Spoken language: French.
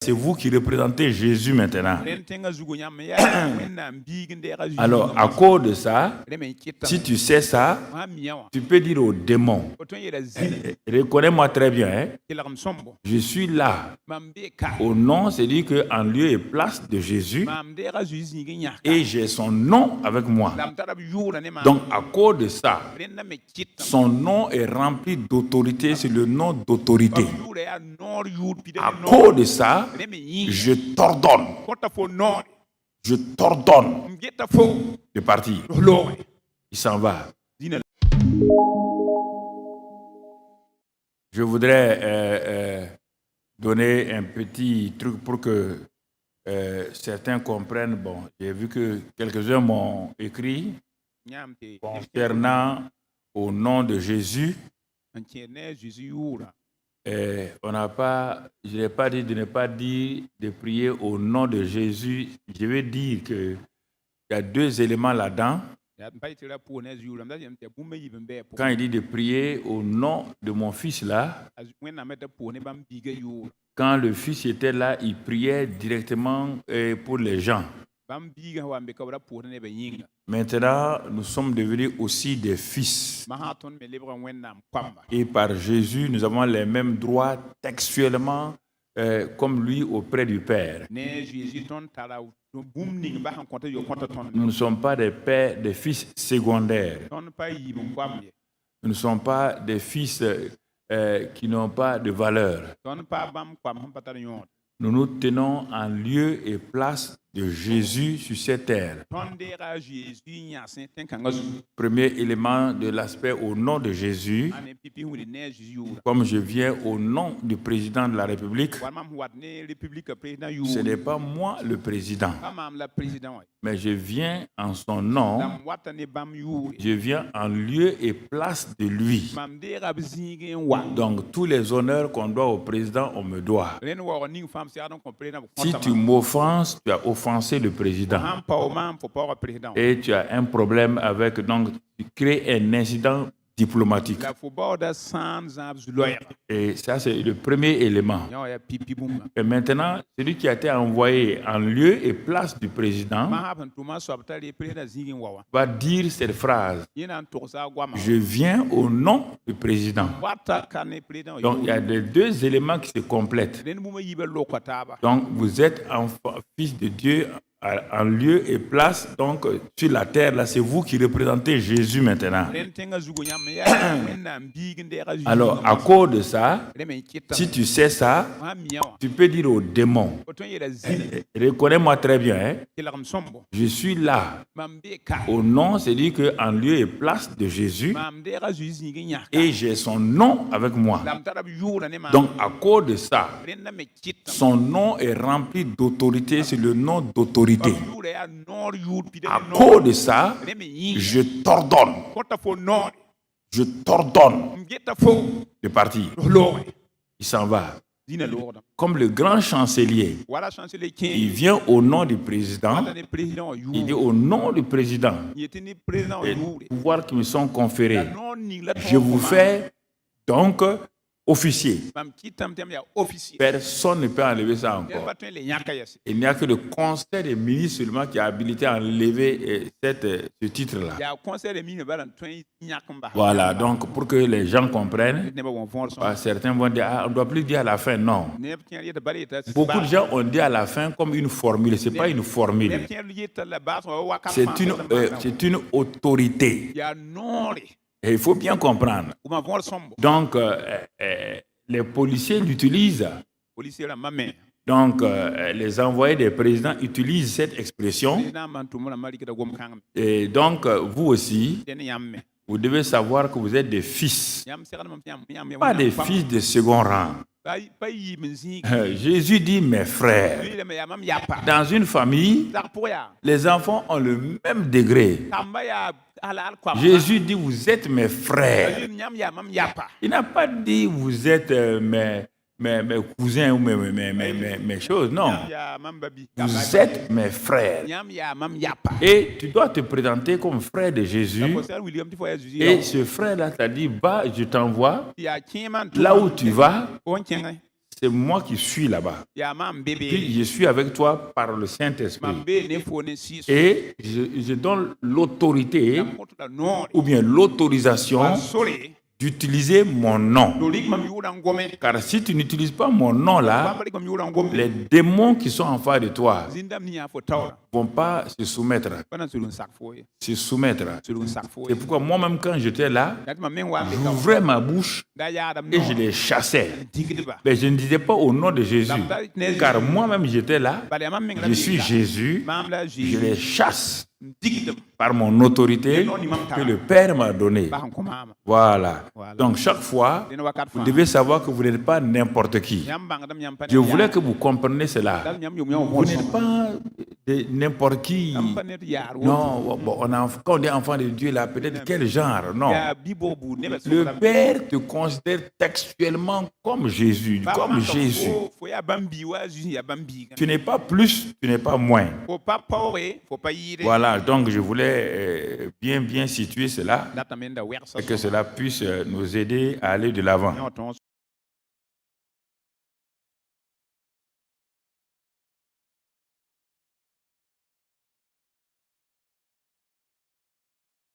C'est vous qui représentez Jésus maintenant. Alors, à cause de ça, si tu sais ça, tu peux dire au démon, reconnais-moi très bien, hein? Je suis là. Au nom, c'est dit qu'en lieu et place de Jésus, et j'ai son nom avec moi. Donc, à cause de ça, son nom est rempli d'autorité, c'est le nom d'autorité. À cause de ça, je t'ordonne de partir. Il s'en va. Je voudrais donner un petit truc pour que certains comprennent. Bon, j'ai vu que quelques-uns m'ont écrit concernant au nom de Jésus. On n'a pas, je n'ai pas dit de ne pas dire de prier au nom de Jésus. Je veux dire qu'il y a deux éléments là-dedans. Quand il dit de prier au nom de mon fils là, quand le fils était là, il priait directement pour les gens. Maintenant, nous sommes devenus aussi des fils. Et par Jésus, nous avons les mêmes droits textuellement comme lui auprès du Père. Nous ne sommes pas des pères, des fils secondaires. Nous ne sommes pas des fils qui n'ont pas de valeur. Nous nous tenons en lieu et place de Jésus sur cette terre. Premier élément de l'aspect au nom de Jésus, comme je viens au nom du président de la République, ce n'est pas moi le président, mais je viens en son nom, je viens en lieu et place de lui. Donc tous les honneurs qu'on doit au président, on me doit. Si tu m'offenses, tu as offensé le président. Et tu as un problème avec, donc tu crées un incident diplomatique. Et ça, c'est le premier élément. Et maintenant, celui qui a été envoyé en lieu et place du président va dire cette phrase. Je viens au nom du président. Donc, il y a les deux éléments qui se complètent. Donc, vous êtes fils de Dieu en lieu et place, donc sur la terre, là, c'est vous qui représentez Jésus maintenant. Alors, à cause de ça, si tu sais ça, tu peux dire au démon, reconnais-moi très bien, hein? Je suis là. Au nom, c'est dit qu'en lieu et place de Jésus, et j'ai son nom avec moi. Donc, à cause de ça, son nom est rempli d'autorité, c'est le nom d'autorité. À cause de ça, je t'ordonne de partir. Il s'en va. Comme le grand chancelier, il vient au nom du président, il dit au nom du président, et les pouvoirs qui me sont conférés, je vous fais donc officier. Personne ne peut enlever ça encore. Il n'y a que le conseil des ministres seulement qui a habilité à enlever ce titre-là. Voilà, donc pour que les gens comprennent, certains vont dire, on ne doit plus dire à la fin, non. Beaucoup de gens ont dit à la fin comme une formule, ce n'est pas une formule. C'est une autorité. Et il faut bien comprendre. Donc, les policiers l'utilisent. Donc, les envoyés des présidents utilisent cette expression. Et donc, vous aussi, vous devez savoir que vous êtes des fils. Pas des fils de second rang. Jésus dit mes frères. Dans une famille, les enfants ont le même degré. Jésus dit vous êtes mes frères. Il n'a pas dit vous êtes mes cousins ou mes choses, non. Vous êtes mes frères. Et tu dois te présenter comme frère de Jésus. Et ce frère-là t'a dit, bah, je t'envoie. Là où tu vas, c'est moi qui suis là-bas. Puis je suis avec toi par le Saint-Esprit. Et je donne l'autorité ou bien l'autorisation d'utiliser mon nom. Car si tu n'utilises pas mon nom là, les démons qui sont en face de toi ne vont pas se soumettre. C'est pourquoi moi-même quand j'étais là, j'ouvrais ma bouche et je les chassais. Mais je ne disais pas au nom de Jésus. Car moi-même j'étais là, je suis Jésus, je les chasse par mon autorité que le Père m'a donnée. Voilà. Donc chaque fois, vous devez savoir que vous n'êtes pas n'importe qui. Je voulais que vous compreniez cela. Vous n'êtes pas n'importe qui. Non, bon, quand on est enfant de Dieu, là, peut-être quel genre? Non. Le Père te considère textuellement comme Jésus. Comme Jésus. Tu n'es pas plus, tu n'es pas moins. Voilà, donc je voulais bien situer cela et que cela puisse nous aider à aller de l'avant.